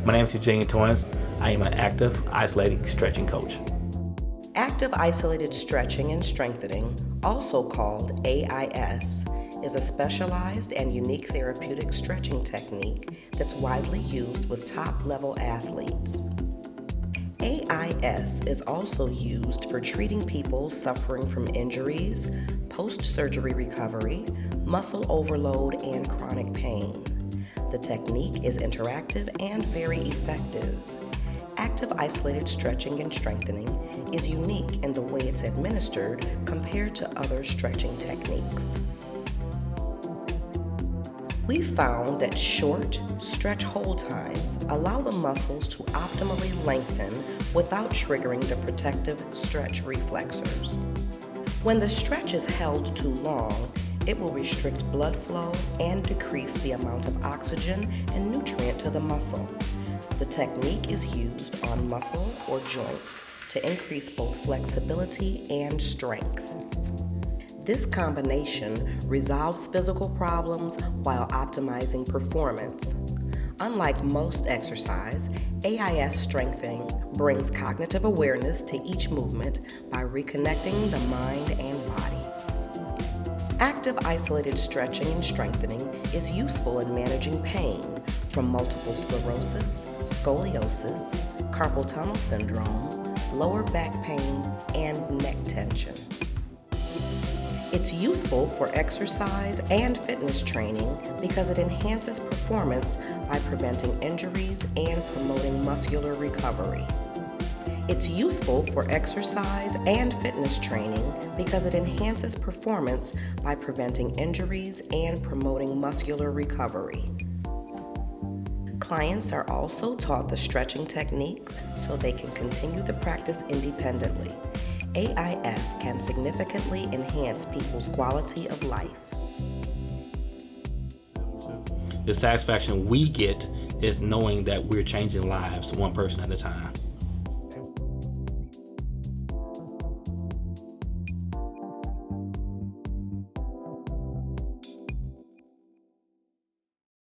My name is Eugene Torrance. I am an active, isolating stretching coach. Active Isolated Stretching and Strengthening, also called AIS, is a specialized and unique therapeutic stretching technique that's widely used with top-level athletes. AIS is also used for treating people suffering from injuries, post-surgery recovery, muscle overload, and chronic pain. The technique is interactive and very effective. Active Isolated Stretching and Strengthening is unique in the way it's administered compared to other stretching techniques. We found that short stretch hold times allow the muscles to optimally lengthen without triggering the protective stretch reflexors. When the stretch is held too long, it will restrict blood flow and decrease the amount of oxygen and nutrient to the muscle. The technique is used on muscle or joints to increase both flexibility and strength. This combination resolves physical problems while optimizing performance. Unlike most exercise, AIS strengthening brings cognitive awareness to each movement by reconnecting the mind and body. Active Isolated Stretching and Strengthening is useful in managing pain from multiple sclerosis, scoliosis, carpal tunnel syndrome, lower back pain, and neck tension. It's useful for exercise and fitness training because it enhances performance by preventing injuries and promoting muscular recovery. It's useful for exercise and fitness training because it enhances performance by preventing injuries and promoting muscular recovery. Clients are also taught the stretching technique so they can continue the practice independently. AIS can significantly enhance people's quality of life. The satisfaction we get is knowing that we're changing lives one person at a time.